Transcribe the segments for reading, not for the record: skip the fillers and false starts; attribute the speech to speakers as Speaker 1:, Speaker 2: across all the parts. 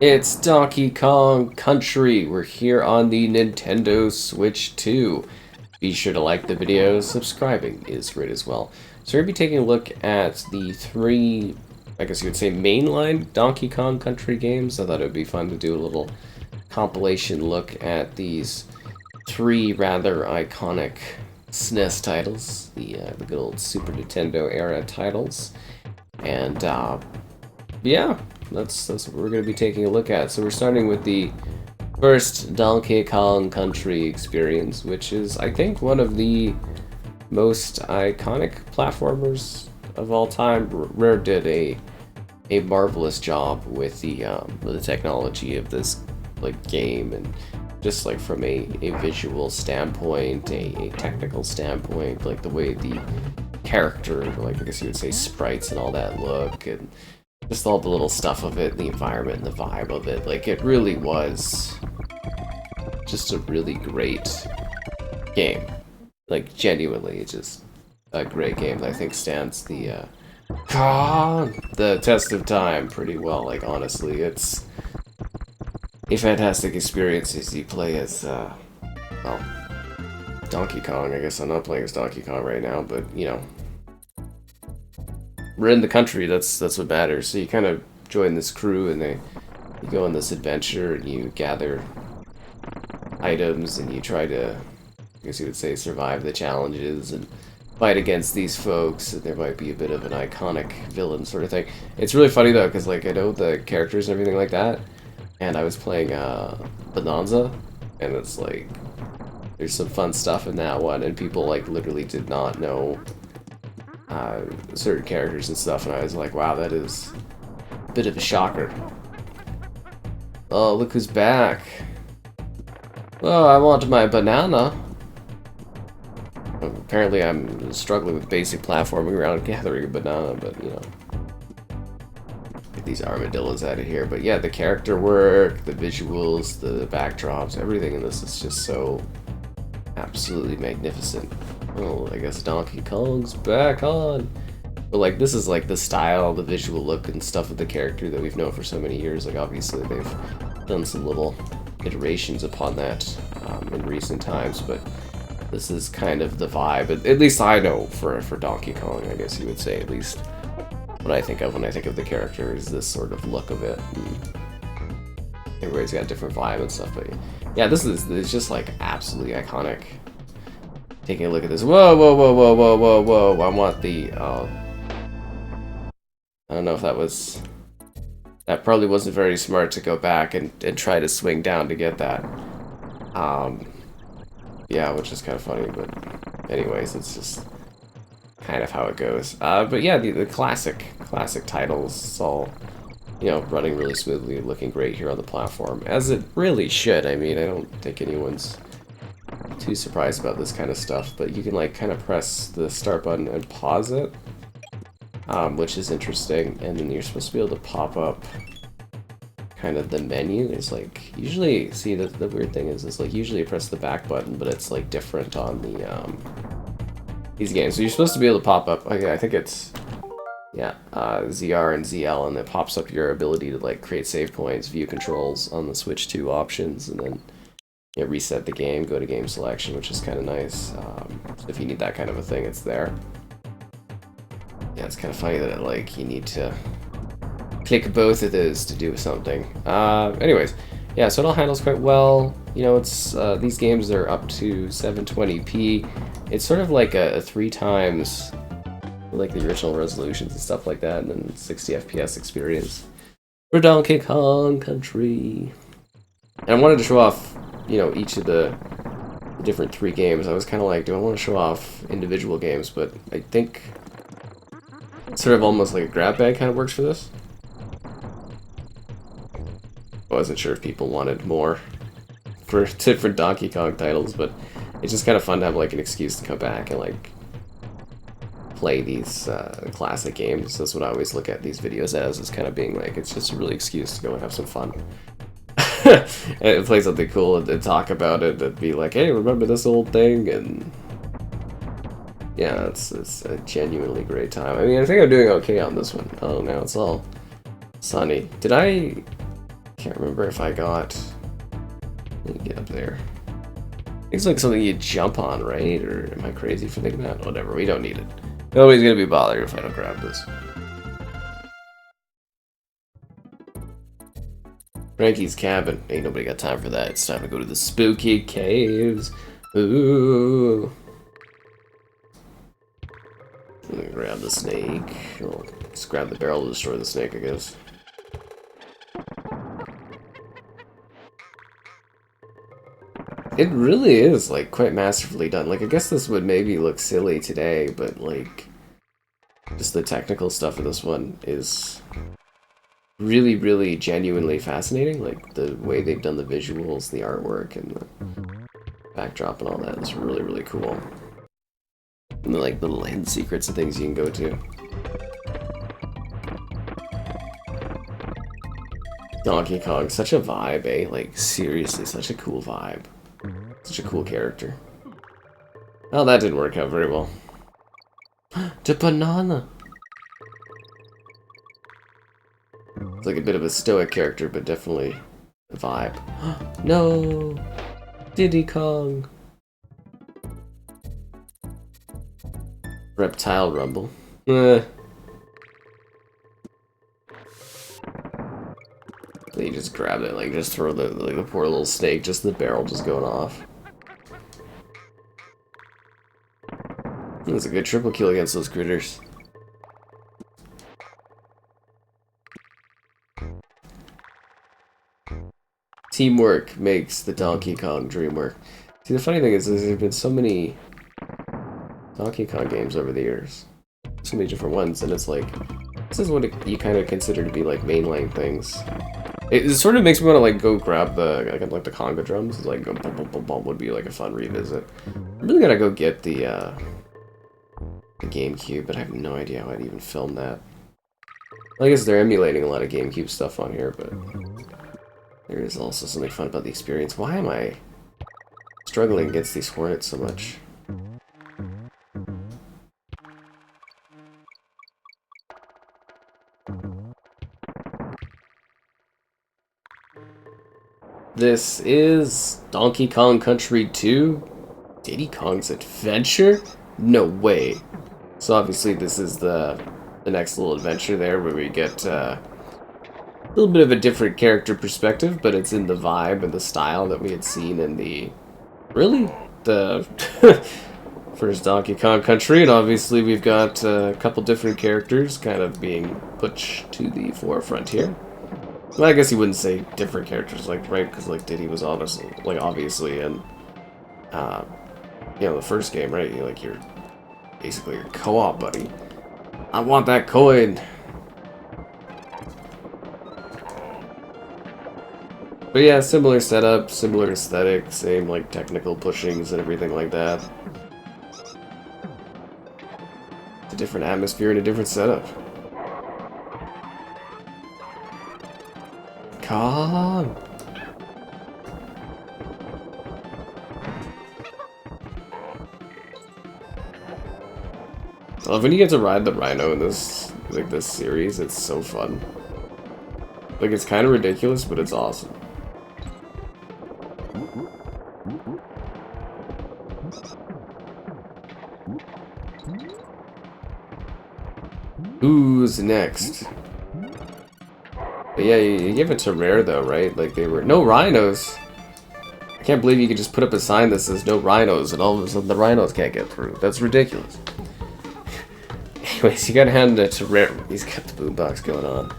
Speaker 1: It's Donkey Kong Country. We're here on the Nintendo Switch 2. Be sure to like the video. Subscribing is great as well. So we're going to be taking a look at the three, I guess you would say, mainline Donkey Kong Country games. I thought it would be fun to do a little compilation look at these three rather iconic SNES titles, the good old Super Nintendo era titles. And yeah, that's what we're going to be taking a look at. So we're starting with the first Donkey Kong Country experience, which is, I think, one of the most iconic platformers of all time. Rare did a marvelous job with the technology of this game, and just from a visual standpoint, a technical standpoint, the way the character, I guess you would say, sprites and all that look, and just all the little stuff of it, the environment and the vibe of it. It really was just a really great game. Genuinely, it's just a great game that I think stands the test of time pretty well. Honestly, it's a fantastic experience as you play as, well, Donkey Kong. I guess I'm not playing as Donkey Kong right now, but, you know, we're in the country, that's what matters. So you kind of join this crew, and you go on this adventure, and you gather items, and you try to, I guess you would say, survive the challenges, and fight against these folks, and there might be a bit of an iconic villain sort of thing. It's really funny, though, because, I know the characters and everything like that, and I was playing, Bonanza, and it's, there's some fun stuff in that one, and people, literally did not know certain characters and stuff, and I was like, wow, that is a bit of a shocker. Oh, look who's back. Oh, I want my banana. Apparently I'm struggling with basic platforming around gathering a banana, but, you know. Get these armadillos out of here. But yeah, the character work, the visuals, the backdrops, everything in this is just so absolutely magnificent. Oh, I guess Donkey Kong's back on. But this is the style, the visual look and stuff of the character that we've known for so many years. Obviously they've done some little iterations upon that in recent times, but this is kind of the vibe, at least I know, for Donkey Kong, I guess you would say. At least what I think of when I think of the character is this sort of look of it. Everybody's got a different vibe and stuff, but yeah, it's just absolutely iconic. Taking a look at this. Whoa, whoa, whoa, whoa, whoa, whoa, whoa. I want the, I don't know if that probably wasn't very smart to go back and try to swing down to get that. Yeah, which is kind of funny, but anyways, it's just kind of how it goes. But yeah, the classic titles, it's all, you know, running really smoothly, looking great here on the platform, as it really should. I mean, I don't think anyone's too surprised about this kind of stuff, but you can kind of press the start button and pause it, which is interesting, and then you're supposed to be able to pop up kind of the menu. There's usually, see, the weird thing is usually you press the back button, but it's different on the these games. So you're supposed to be able to pop up, okay, I think it's, yeah, ZR and ZL, and it pops up your ability to create save points, view controls on the Switch 2 options, and then reset the game, go to game selection, which is kind of nice. So if you need that kind of a thing, it's there. Yeah, it's kind of funny that you need to click both of those to do something. Anyways, yeah, so it all handles quite well. You know, it's these games are up to 720p. It's sort of a 3 times the original resolutions and stuff like that, and then 60 FPS experience for Donkey Kong Country. And I wanted to show off, you know, each of the different 3 games. I was kind of do I want to show off individual games, but I think sort of almost a grab bag kind of works for this. I wasn't sure if people wanted more for different Donkey Kong titles, but it's just kind of fun to have an excuse to come back and play these classic games. That's what I always look at these videos as, is kind of being it's just a really excuse to go and have some fun. And play something cool and talk about it and be hey, remember this old thing? And yeah, it's a genuinely great time. I mean, I think I'm doing okay on this one. Oh, now it's all sunny. Did I Can't remember if I got... Let me get up there. It's like something you jump on, right? Or am I crazy for thinking that? Whatever, we don't need it. Nobody's gonna be bothered if I don't grab this. Frankie's cabin. Ain't nobody got time for that. It's time to go to the spooky caves. Ooh. I'm gonna grab the snake. Well, just grab the barrel to destroy the snake, I guess. It really is, like, quite masterfully done. Like, I guess this would maybe look silly today, but, like, just the technical stuff of this one is really, really genuinely fascinating. Like, the way they've done the visuals, the artwork, and the backdrop and all that is really, really cool. And the, like, little hidden secrets and things you can go to. Donkey Kong, such a vibe, eh? Like, seriously, such a cool vibe. Such a cool character. Oh, that didn't work out very well. To banana! It's like a bit of a stoic character, but definitely a vibe. No! Diddy Kong! Reptile Rumble. So you just grab it, like just throw the poor little snake, just the barrel just going off. That's a good triple kill against those critters. Teamwork makes the Donkey Kong dream work. See, the funny thing is there's been so many Donkey Kong games over the years. So many different ones, and it's like, this is what you kind of consider to be like mainline things. It sort of makes me want to like go grab the like the conga drums. It's like go bum bum bum bum would be like a fun revisit. I'm really gonna go get the GameCube, but I have no idea how I'd even film that. Well, I guess they're emulating a lot of GameCube stuff on here, but there is also something fun about the experience. Why am I struggling against these hornets so much? This is Donkey Kong Country 2? Diddy Kong's Adventure? No way. So obviously this is the next little adventure there where we get a little bit of a different character perspective, but it's in the vibe and the style that we had seen in the first Donkey Kong Country, and obviously we've got a couple different characters kind of being pushed to the forefront here. Well, I guess you wouldn't say different characters, like, right? Because, like, Diddy was obviously in, the first game, right? You're basically your co-op buddy. I want that coin! But yeah, similar setup, similar aesthetic, same, like, technical pushings and everything like that. It's a different atmosphere and a different setup. Kong! I love when you get to ride the rhino in this series. It's so fun. Like, it's kind of ridiculous, but it's awesome. Who's next? But yeah, you give it to Rare though, right? Like they were no rhinos. I can't believe you could just put up a sign that says no rhinos and all of a sudden the rhinos can't get through. That's ridiculous. Anyways, you gotta hand it to Rare. He's got the boombox going on.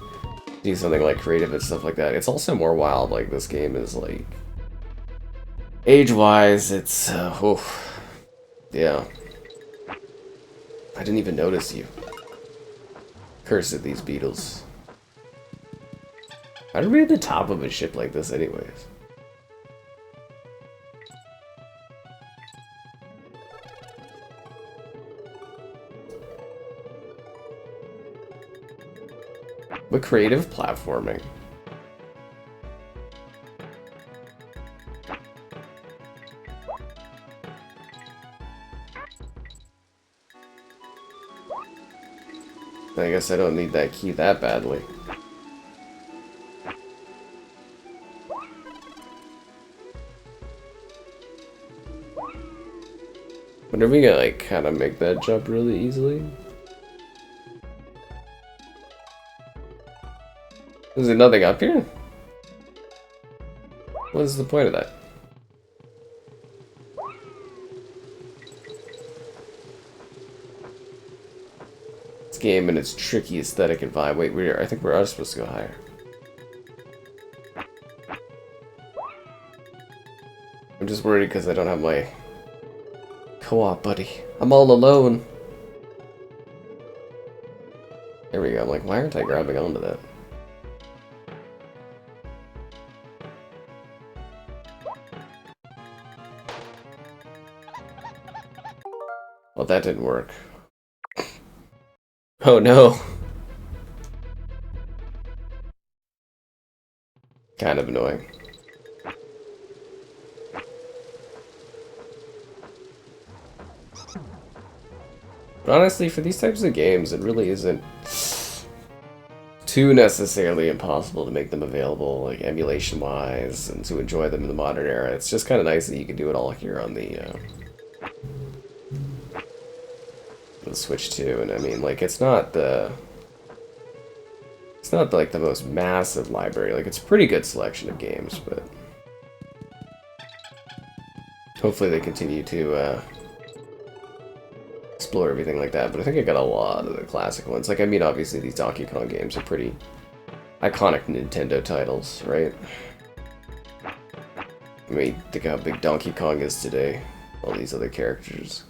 Speaker 1: Do something like creative and stuff like that. It's also more wild. Like this game is like age-wise, it's yeah. I didn't even notice you. Curse at these beetles. How did we at the top of a ship like this anyways? But creative platforming. I guess I don't need that key that badly. Wonder if we can like kind of make that jump really easily. Is there nothing up here? What is the point of that? This game and its tricky aesthetic and vibe. Wait, I think we are supposed to go higher. I'm just worried because I don't have my co-op buddy. I'm all alone. There we go. I'm like, why aren't I grabbing onto that? Well, that didn't work. Oh no. Kind of annoying. But honestly, for these types of games, it really isn't too necessarily impossible to make them available, like emulation-wise, and to enjoy them in the modern era. It's just kind of nice that you can do it all here on the Switch too. And I mean, like, it's not like the most massive library. Like, it's a pretty good selection of games, but hopefully they continue to explore everything like that. But I think I got a lot of the classic ones. Like, I mean, obviously these Donkey Kong games are pretty iconic Nintendo titles, right? I mean, think how big Donkey Kong is today. All these other characters.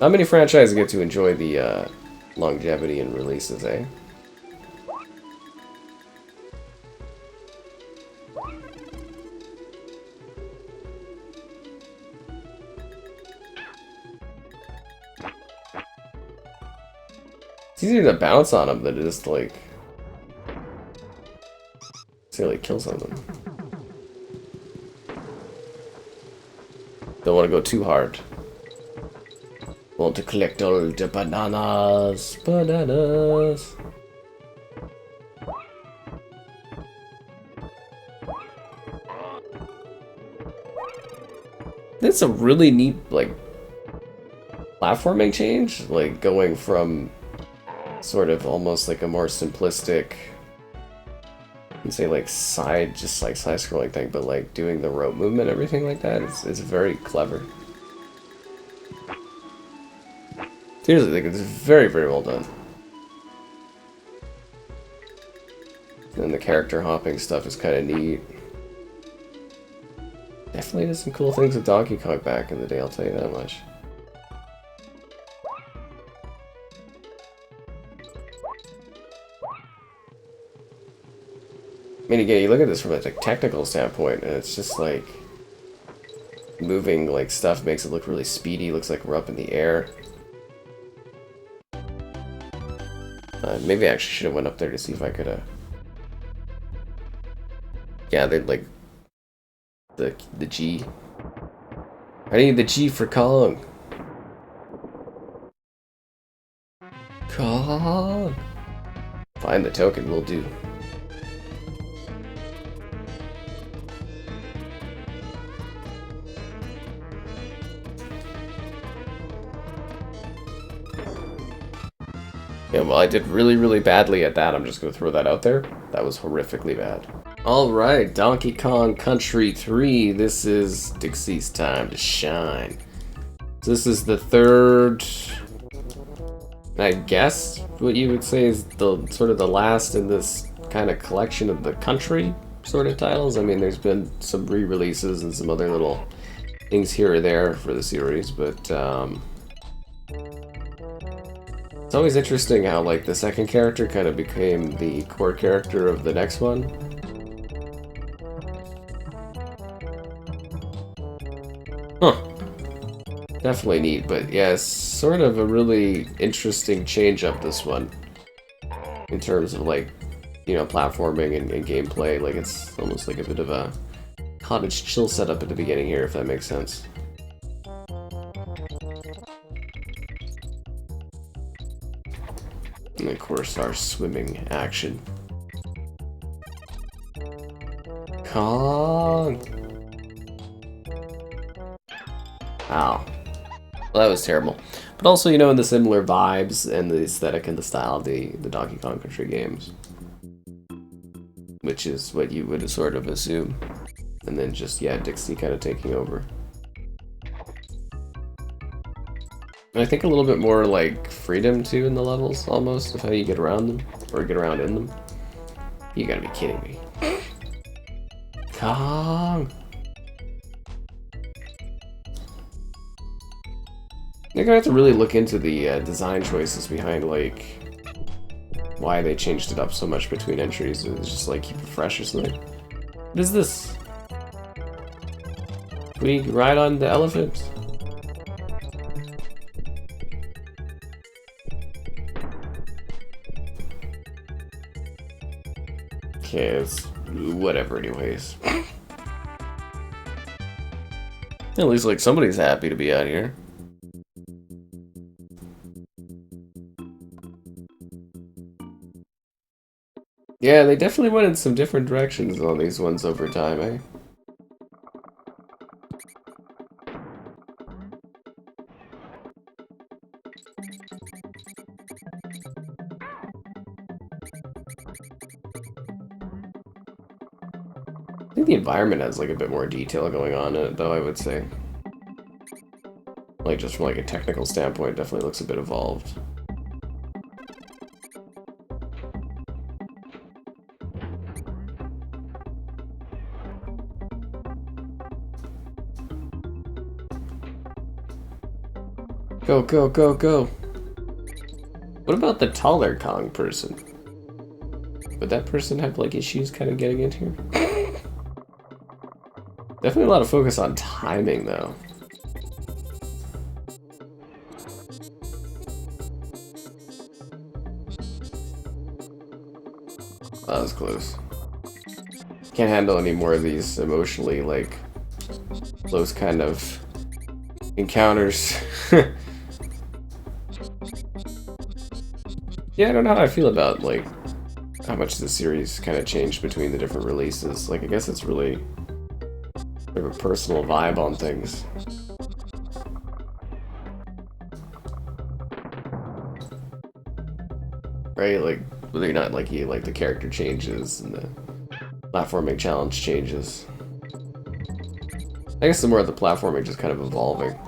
Speaker 1: Not many franchises get to enjoy the longevity and releases, eh? It's easier to bounce on them than to just like kill something. Don't want to go too hard. Want to collect all the bananas. Bananas. That's a really neat, like, platforming change. Like, going from sort of almost like a more simplistic, and say like just like side scrolling thing, but like doing the rope movement, everything like that. It's very clever. Seriously, like, it's very, very well done. And the character hopping stuff is kind of neat. Definitely did some cool things with Donkey Kong back in the day, I'll tell you that much. I mean, again, you look at this from a technical standpoint, and it's just like moving like stuff makes it look really speedy. Looks like we're up in the air. Maybe I actually should have went up there to see if I could. Yeah, they'd like the G. I need the G for Kong. Kong. Find the token, will do. Yeah, well, I did really, really badly at that. I'm just going to throw that out there. That was horrifically bad. Alright, Donkey Kong Country 3. This is Dixie's time to shine. So this is the third, I guess, what you would say is the sort of the last in this kind of collection of the country sort of titles. I mean, there's been some re-releases and some other little things here or there for the series, but it's always interesting how, like, the second character kind of became the core character of the next one. Huh. Definitely neat, but yeah, it's sort of a really interesting change-up, this one. In terms of, like, you know, platforming and gameplay. Like, it's almost like a bit of a cottage chill setup at the beginning here, if that makes sense. And of course, our swimming action. Kong! Ow. Well, that was terrible. But also, you know, in the similar vibes and the aesthetic and the style of the Donkey Kong Country games. Which is what you would sort of assume. And then just, yeah, Dixie kind of taking over. And I think a little bit more, like, freedom, too, in the levels, almost, of how you get around them. Or get around in them. You gotta be kidding me. Kong! They're gonna have to really look into the design choices behind, like, why they changed it up so much between entries. It's just like, keep it fresh or something. What is this? We ride on the elephant? Okay, it's whatever anyways. At least, like, somebody's happy to be out here. Yeah, they definitely went in some different directions on these ones over time, eh? I think the environment has like a bit more detail going on in it, though, I would say. Like, just from like a technical standpoint, definitely looks a bit evolved. Go, go, go, go. What about the taller Kong person? Would that person have like issues kind of getting into here? Definitely a lot of focus on timing though. That was close. Can't handle any more of these emotionally like close kind of encounters. Yeah, I don't know how I feel about, like, how much the series kind of changed between the different releases. Like, I guess it's really sort of a personal vibe on things. Right? Like, whether or not, like, you like the character changes and the platforming challenge changes. I guess the more of the platforming just kind of evolving.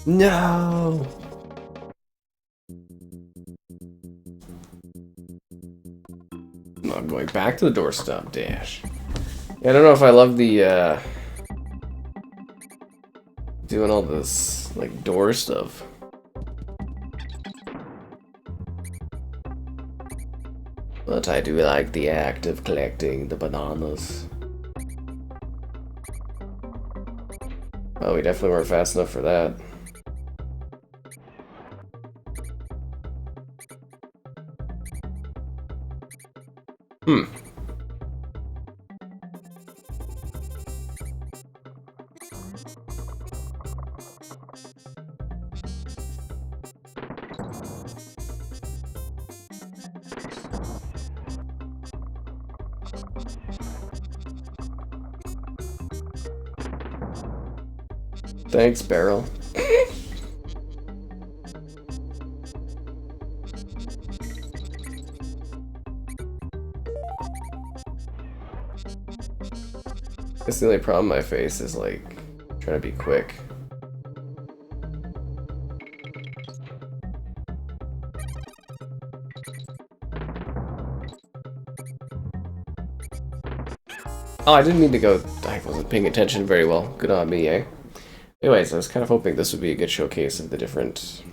Speaker 1: No! I'm going back to the doorstop dash. Yeah, I don't know if I love the, doing all this, like, door stuff. But I do like the act of collecting the bananas. Oh, we definitely weren't fast enough for that. Thanks, Barrel. Guess the only problem I face is like trying to be quick. Oh, I didn't mean to go. I wasn't paying attention very well. Good on me, eh? Anyways, I was kind of hoping this would be a good showcase of the different,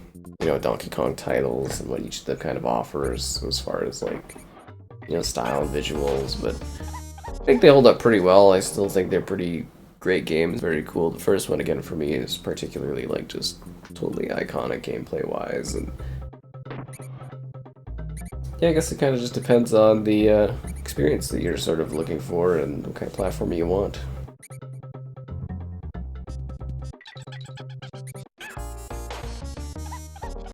Speaker 1: you know, Donkey Kong titles and what each of them kind of offers as far as like, you know, style and visuals, but I think they hold up pretty well. I still think they're pretty great games, very cool. The first one, again, for me is particularly like just totally iconic gameplay-wise, and yeah, I guess it kind of just depends on the experience that you're sort of looking for and what kind of platform you want.